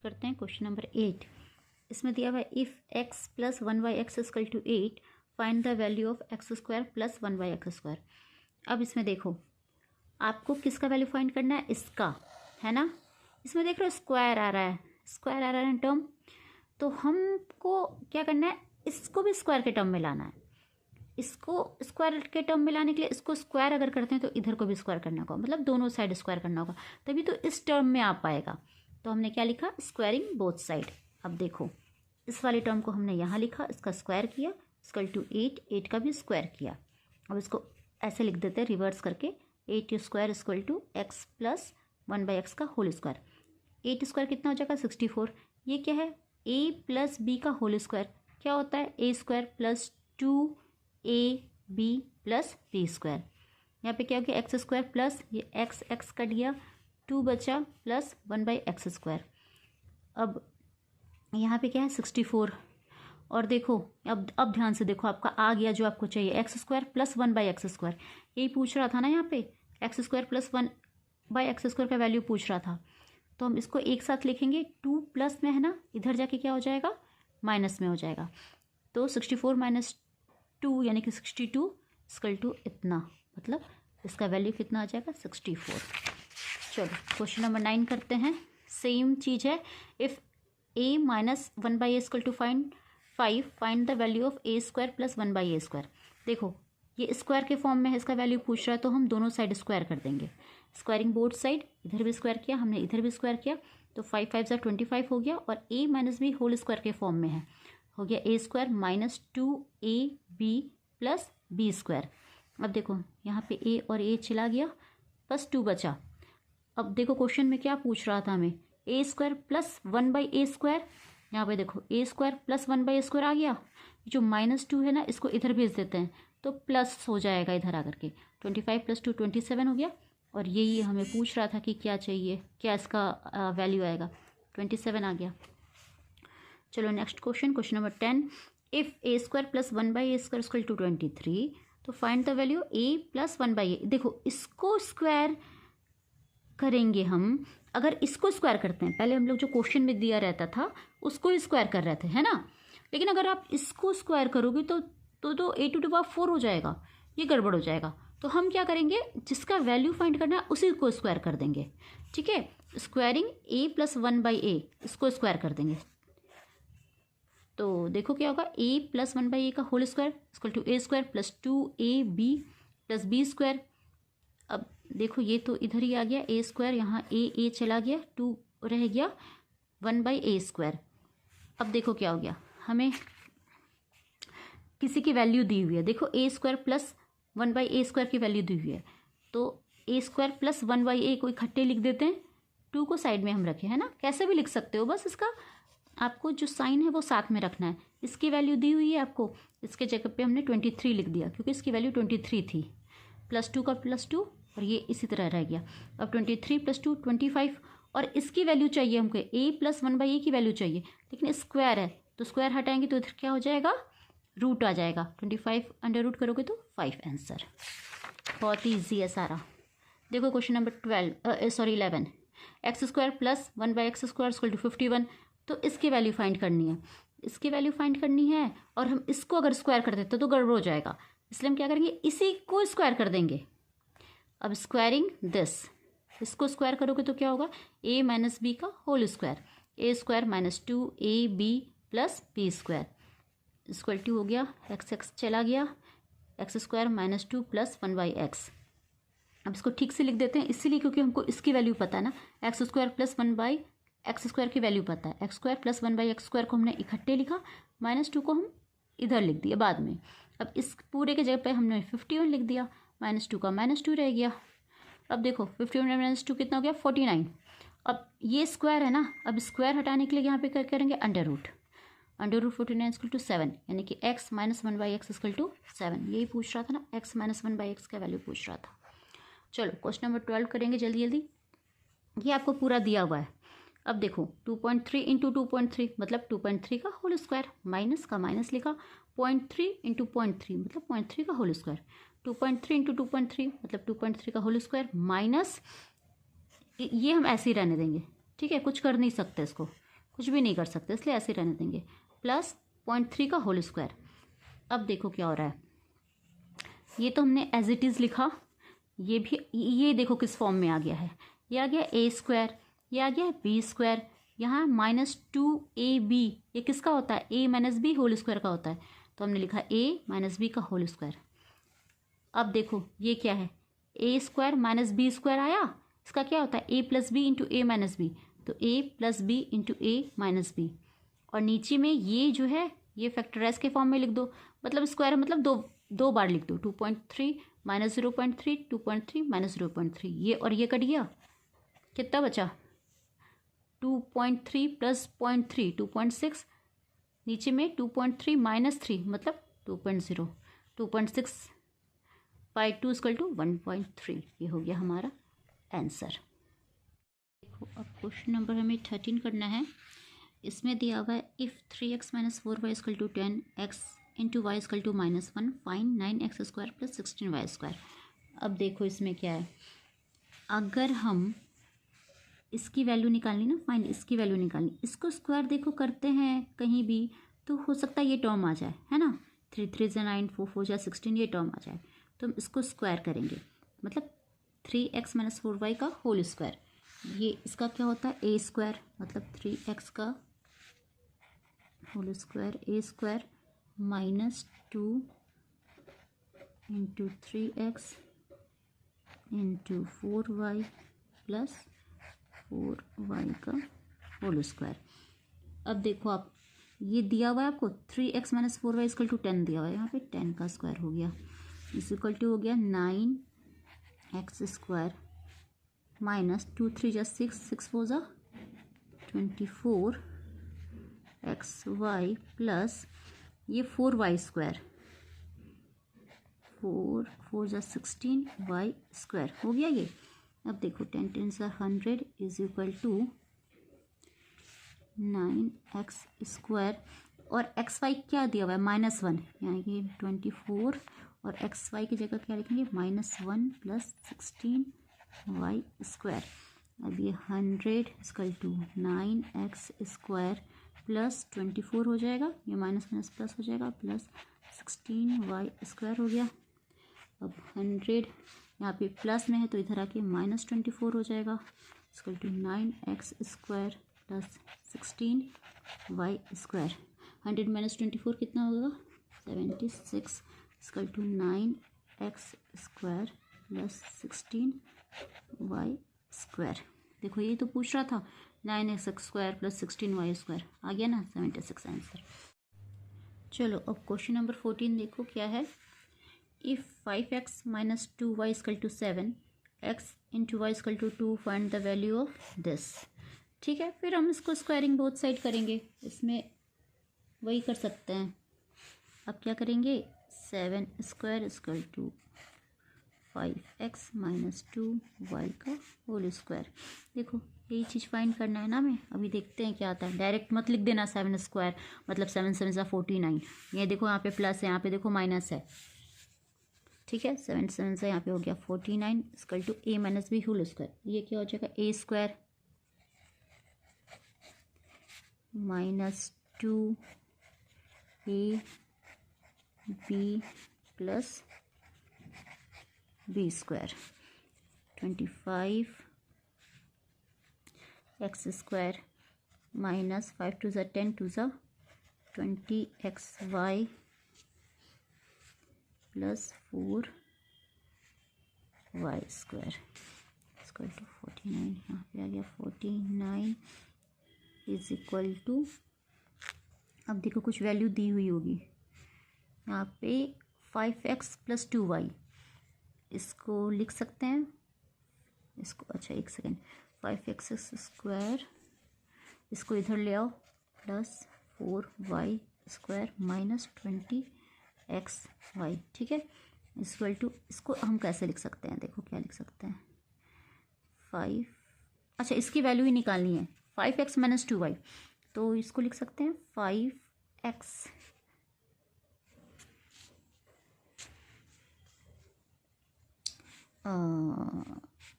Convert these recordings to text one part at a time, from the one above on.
करते हैं question number 8। इसमें दिया हुआ है if x plus 1/x equal to 8 find the value of x square plus 1/x square. अब इसमें देखो आपको किसका वैल्यू फाइंड करना है, इसका, है ना। इसमें देख रहे हो स्क्वायर आ रहा है, स्क्वायर आ रहा है टर्म, तो हमको क्या करना है, इसको भी स्क्वायर के टर्म में लाना है। इसको स्क्वायर के टर्म में लाने के लिए इसको स्क्वायर अगर करते हैं तो इधर को भी स्क्वायर करना होगा, मतलब दोनों साइड स्क्वायर करना होगा, तभी तो इस टर्म में आ पाएगा। तो हमने क्या लिखा, स्क्वायरिंग बोथ साइड। अब देखो इस वाले टर्म को हमने यहाँ लिखा, इसका स्क्वायर किया, इक्वल टू 8 का भी स्क्वायर किया। अब इसको ऐसे लिख देते हैं रिवर्स करके, 8 square equal to x plus 1/x का होल स्क्वायर। 8 स्क्वायर कितना हो जाएगा, 64। ये क्या है, a प्लस b का होल स्क्वायर क्या होता है, a square plus 2ab plus b square. यहाँ पे क्या हो गया, एक्स स्क्वायर प्लस ये x कट गया, 2 बचा प्लस 1/x स्क्वायर। अब यहाँ पे क्या है 64। और देखो अब ध्यान से देखो, आपका आ गया जो आपको चाहिए, x square plus 1/x square. यही पूछ रहा था ना, यहाँ पे x square plus 1/x square का वैल्यू पूछ रहा था। तो हम इसको एक साथ लिखेंगे, 2 प्लस में है ना, इधर जाके क्या हो जाएगा, माइनस में हो जाएगा। तो 64 माइनस 2 यानी कि 62 इक्वल टू इतना, मतलब इसका वैल्यू कितना आ जाएगा, 64। चलो क्वेश्चन नंबर 9 करते हैं। सेम चीज़ है, if a minus 1/a equal to find the value of a square plus 1/a square. देखो ये स्क्वायर के फॉर्म में है, इसका वैल्यू पूछ रहा है, तो हम दोनों साइड स्क्वायर कर देंगे। स्क्वायरिंग बोथ साइड, इधर भी स्क्वायर किया हमने, इधर भी स्क्वायर किया, तो 5 5 ज़ा 25 हो गया। और a minus B whole square के फॉर्म में है, हो गया a square minus 2ab plus b square. अब देखो यहाँ पे a और a चला गया, बस 2 बचा। अब देखो क्वेश्चन में क्या पूछ रहा था हमें, a square plus 1/a square. यहाँ पे देखो a square plus 1/a square आ गया, जो -2 है ना, इसको इधर भेज देते हैं तो प्लस हो जाएगा इधर आकर के, 25 + 2 27 हो गया। और यही हमें पूछ रहा था कि क्या चाहिए, क्या इसका वैल्यू आएगा, 27 आ गया। चलो next question, question number 10। If a square plus 1/a square equal to 23 तो find the value a plus 1/a। देखो इसको स्क्वायर करेंगे हम, अगर इसको स्क्वायर करते हैं, पहले हम लोग जो क्वेश्चन में दिया रहता था उसको ही स्क्वायर कर रहे थे, है ना। लेकिन अगर आप इसको स्क्वायर करोगे तो a टू द पावर 4 हो जाएगा, ये गड़बड़ हो जाएगा। तो हम क्या करेंगे, जिसका वैल्यू फाइंड करना है उसी को स्क्वायर कर देंगे, ठीक है। स्क्वायरिंग a प्लस 1/a, इसको स्क्वायर कर देंगे। तो देखो क्या होगा, a प्लस 1/a का whole square equal to a square plus 2ab plus b square. अब देखो ये तो इधर ही आ गया, a स्क्वायर, यहाँ a चला गया, 2 रह गया, 1/a स्क्वायर। अब देखो क्या हो गया, हमें किसी की वैल्यू दी हुई है, देखो a square plus 1/a square की वैल्यू दी हुई है, तो a स्क्वायर प्लस 1/a को इकट्ठे लिख देते हैं, 2 को साइड में हम रखें, है ना। कैसे भी लिख सकते हो, बस इसका आपको जो साइन है वो साथ में रखना है। इसकी वैल्यू दी हुई है आपको, इसके जगह पे हमने 23 लिख दिया क्योंकि इसकी वैल्यू 23 थी, +2 का +2 और ये इसी तरह रह गया। अब 23 + 2 25, और इसकी वैल्यू चाहिए हमको, a प्लस 1/a की वैल्यू चाहिए, लेकिन स्क्वायर है तो स्क्वायर हटाएंगे तो इधर क्या हो जाएगा, रूट आ जाएगा, 25 अंडर रूट करोगे तो 5 आंसर। बहुत ही ईजी है सारा। देखो question number 11। X square plus 1/x square equal to 51। तो इसकी वैल्यू फाइंड करनी है, इसकी वैल्यू फाइंड करनी है, और हम इसको अगर स्क्वायर कर देते तो गड़बड़ हो जाएगा, इसलिए हम क्या करेंगे, इसी को स्क्वायर कर देंगे। अब स्क्वायरिंग दिस, इसको स्क्वायर करोगे तो क्या होगा, a माइनस बी का whole square, a square minus 2ab plus b square equal to हो गया, x चला गया, x square minus 2 plus 1/x। अब इसको ठीक से लिख देते हैं, इसीलिए क्योंकि हमको इसकी वैल्यू पता है ना, x square plus 1/x square की वैल्यू पता है, x square plus 1/x square को हमने इकट्ठे लिखा, -2 को हम इधर लिख दिया बाद में। अब इस पूरे के जगह पे हमने 51 लिख दिया, -2 का -2 रह गया। अब देखो 51 - 2 कितना हो गया, 49। अब ये स्क्वायर है ना, अब स्क्वायर हटाने के लिए यहाँ पे क्या करेंगे, अंडर रूट 49 इक्वल टू 7, यानी कि x minus 1/x equal to 7। यही पूछ रहा था ना, x माइनस 1/x का वैल्यू पूछ रहा था। चलो क्वेश्चन नंबर 12 करेंगे जल्दी जल्दी, ये आपको पूरा दिया हुआ है। अब देखो 2.3 × 2.3 मतलब 2.3 का होल स्क्वायर, माइनस का माइनस लिखा, 0.3 × 0.3 मतलब 0.3 का होल स्क्वायर, 2.3 × 2.3 मतलब 2.3 का होल स्क्वायर, माइनस ये हम ऐसे ही रहने देंगे, ठीक है, कुछ कर नहीं सकते इसको, कुछ भी नहीं कर सकते, इसलिए ऐसे रहने देंगे, प्लस 0.3 का होल स्क्वायर। अब देखो क्या हो रहा है, ये तो हमने एज इट इज़ लिखा, ये भी, ये देखो किस फॉर्म में आ गया है, ये आ गया ए स्क्वायर, ये आ गया बी स्क्वायर, यहाँ -2ab, ये किसका होता है, a minus B whole square का होता है, तो हमने लिखा a माइनस बी का होल स्क्वायर। अब देखो ये क्या है, a square minus B square आया, इसका क्या होता है a plus B into A minus B, तो a plus B into A minus B, और नीचे में ये जो है ये फैक्टराइज के फॉर्म में लिख दो, मतलब स्क्वायर मतलब दो बार लिख दो, 2.3 माइनस 0.3, 2.3 माइनस 0.3, ये और ये कट गया, कितना बचा 2.3 प्लस 0.3 2.6, नीचे में 2.3 माइनस 3 मतलब 2.0, 2.6 बाई 2 इक्वल टू 1.3, ये हो गया हमारा आंसर। देखो अब क्वेश्चन नंबर हमें 13 करना है। इसमें दिया हुआ है if 3x minus 4y equal to 10x into Y equal to -1 find 9x square plus 16y square. अब देखो इसमें क्या है, अगर हम इसकी वैल्यू निकालनी ना, फाइन इसकी वैल्यू निकालनी, इसको स्क्वायर देखो करते हैं कहीं भी तो हो सकता है ये टर्म आ जाए, है ना, 3 3 जा 9, 4 4 जा 16, ये टर्म आ जाए, तो हम इसको स्क्वायर करेंगे, मतलब 3x माइनस 4y का होल स्क्वायर, ये इसका क्या होता है ए स्क्वायर, मतलब 3x का whole square, A square minus 2 into 3x into 4y plus 4y का होल स्क्वायर। अब देखो आप, ये दिया हुआ है आपको 3x minus 4y equal to 10 दिया हुआ है, यहाँ पे 10 का स्क्वायर हो गया, इस इक्वल टू हो गया 9x स्क्वायर माइनस 2 3 जा 6, 6 4 जा 24 xy प्लस ये 4y स्क्वायर, 4 4 जा 16 y स्क्वायर हो गया ये। अब देखो 10 10 जा 100 is equal to 9x square, और xy क्या दिया हुआ है -1, यानी कि 24, और xy की जगह क्या लिखेंगे -1 प्लस 16y स्क्वायर। अब ये 100 equal to 9x square plus 24 हो जाएगा, ये माइनस माइनस प्लस हो जाएगा, प्लस 16y स्क्वायर हो गया। अब 100 यहाँ पे प्लस में है तो इधर आके -24 हो जाएगा, equal to 9x square plus 16y square. 100 minus 24 कितना होगा 76, equal to 9x square plus 16y square. देखो ये तो पूछ रहा था 9x square plus 16y square, आ गया ना 76 आंसर। चलो अब क्वेश्चन नंबर 14 देखो क्या है, if 5x minus 2y equal to 7, x into Y equal to 2 find the value of this. ठीक है, फिर हम इसको स्क्वायरिंग बोथ साइड करेंगे, इसमें वही कर सकते हैं। अब क्या करेंगे, 7 square equal to 5x minus 2y का होल स्क्वायर। देखो यही चीज़ फाइंड करना है ना, हमें अभी देखते हैं क्या आता है। डायरेक्ट मत लिख देना 7 स्क्वायर मतलब 7 7 सा 49, ये देखो यहाँ पे प्लस है, यहाँ पे देखो माइनस है। ठीक है, 7 7 से यहाँ पे हो गया 49 equal to a minus B whole square. ये क्या हो जाएगा a square minus 2ab plus B square 25 X square minus 5 2 ज़ा 10 2 ज़ा 20xy plus 4y square equal to 49, यहाँ पे आ गया 49 इज इक्वल टू, अब देखो कुछ वैल्यू दी हुई होगी यहाँ पे 5x प्लस 2y, इसको लिख सकते हैं इसको, अच्छा एक सेकेंड, 5x स्क्वायर इसको इधर ले आओ plus 4y square minus 20xy। ठीक है, इक्वल टू, इसको हम कैसे लिख सकते हैं, देखो क्या लिख सकते हैं 5, अच्छा इसकी वैल्यू ही निकालनी है 5x माइनस 2y, तो इसको लिख सकते हैं 5x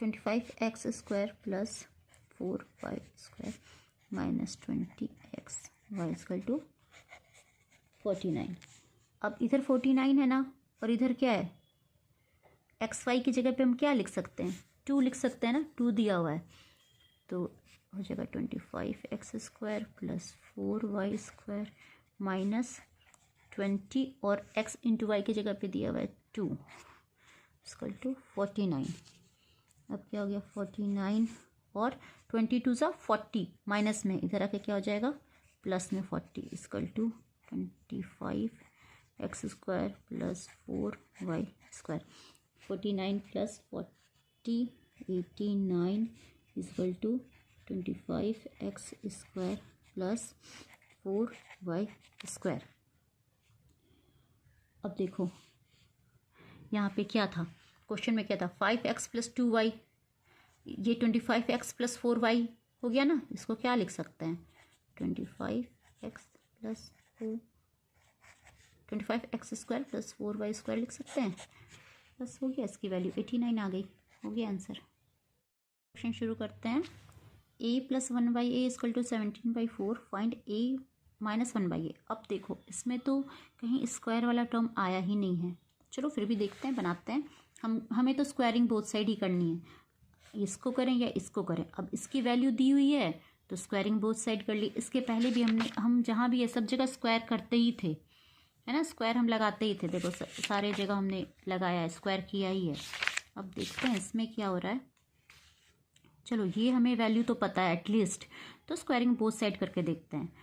25x square plus 4y square minus 20x y equal to 49। अब इधर 49 है ना, और इधर क्या है, एक्स वाई की जगह पे हम क्या लिख सकते हैं, 2 लिख सकते हैं ना, 2 दिया हुआ है, तो हो जाएगा 25x² प्लस 4y² माइनस 20, और x इंटू वाई की जगह पे दिया हुआ है 2 इक्वल टू 49। अब क्या हो गया 49 और 22 सा 40 माइनस में, इधर आके क्या हो जाएगा प्लस में 40 equal to 25x² plus 4y²। 49 plus 40 89 equal to 25x² plus 4y²। अब देखो यहाँ पे क्या था, क्वेश्चन में क्या था, 5x प्लस 2y, ये 25x प्लस 4y हो गया ना, इसको क्या लिख सकते हैं 25x plus 25x² plus 4y² लिख सकते हैं, बस हो गया, इसकी वैल्यू 89 आ गई, हो गया आंसर। क्वेश्चन शुरू करते हैं। a plus 1/a equal to 17/4, find a minus 1/a। अब देखो इसमें तो कहीं स्क्वायर वाला टर्म आया ही नहीं है, चलो फिर भी देखते हैं, बनाते हैं। हमें तो स्क्वायरिंग बोथ साइड ही करनी है, इसको करें या इसको करें। अब इसकी वैल्यू दी हुई है तो स्क्वायरिंग बोथ साइड कर ली, इसके पहले भी हम जहाँ भी है सब जगह स्क्वायर करते ही थे, है ना, स्क्वायर हम लगाते ही थे, देखो सारे जगह हमने लगाया है, स्क्वायर किया ही है। अब देखते हैं इसमें क्या हो रहा है, चलो ये हमें वैल्यू तो पता है एटलीस्ट, तो स्क्वायरिंग बोथ साइड करके देखते हैं।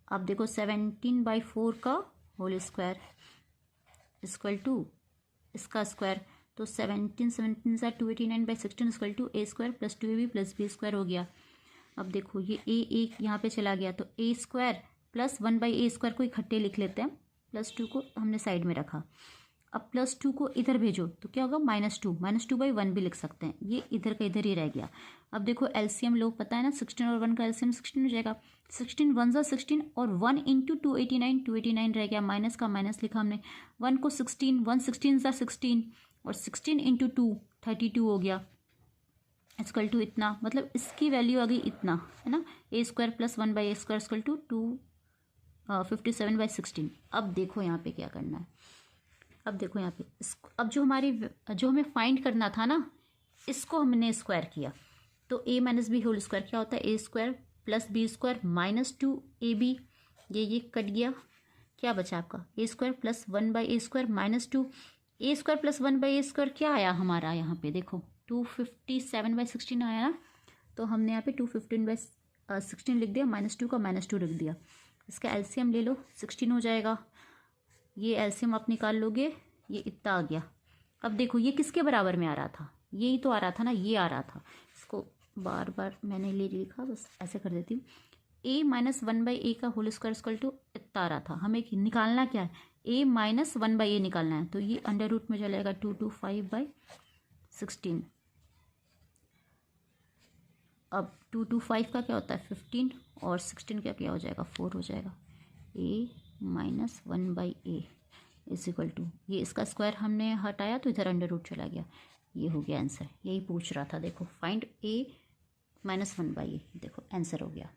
अब देखो 17/4 का होल स्क्वायर इक्वल टू इसका स्क्वायर, तो 17 सा 289/16 equal to a² plus 2ab plus b² हो गया। अब देखो ये a यहाँ पे चला गया, तो a² प्लस 1/a² को इकट्ठे लिख लेते हैं, प्लस 2 को हमने साइड में रखा। अब प्लस 2 को इधर भेजो तो क्या होगा -2/1 भी लिख सकते हैं, ये इधर का इधर ही रह गया। अब देखो एलसीएम लोग पता है ना, 16 और 1 का एलसीएम 16 हो जाएगा, 16 1 सा 16 और 1 इंटू 289 रह गया, माइनस का माइनस लिखा हमने, 1 को 16 1 16 सा 16 और 16 इंटू 2 32 हो गया इक्वल टू इतना, मतलब इसकी वैल्यू आ गई इतना, है ना, a² plus 1/a² equal to 257/16। अब देखो यहाँ पे क्या करना है, अब देखो यहाँ पे अब जो हमें फाइंड करना था ना, इसको हमने स्क्वायर किया, तो a minus B whole square क्या होता है, a² plus b² minus 2ab, ये कट गया, क्या बचा आपका a² plus 1/a² minus 2, a² plus 1/a² क्या आया हमारा यहाँ पे देखो 257/16 आया ना, तो हमने यहाँ पे 215/16 लिख दिया, -2 का -2 लिख दिया। इसका एलसीएम ले लो, 16 हो जाएगा, ये एलसीएम आप निकाल लोगे, ये इतना आ गया। अब देखो ये किसके बराबर में आ रहा था, यही तो आ रहा था ना, ये आ रहा था, इसको बार बार मैंने ले लिखा, बस ऐसे कर देती हूँ, a माइनस 1/a का होल स्क्वायर इक्वल टू इतना आ रहा था, हमें निकालना क्या है, a माइनस 1/a निकालना है, तो ये अंडर रूट में चलेगा 225/16। अब 225 का क्या होता है 15 और 16 का क्या हो जाएगा 4 हो जाएगा, a minus 1/a is equal to, ये इसका स्क्वायर हमने हटाया तो इधर अंडर रूट चला गया, ये हो गया आंसर। यही पूछ रहा था, देखो फाइंड a माइनस 1/a, देखो आंसर हो गया।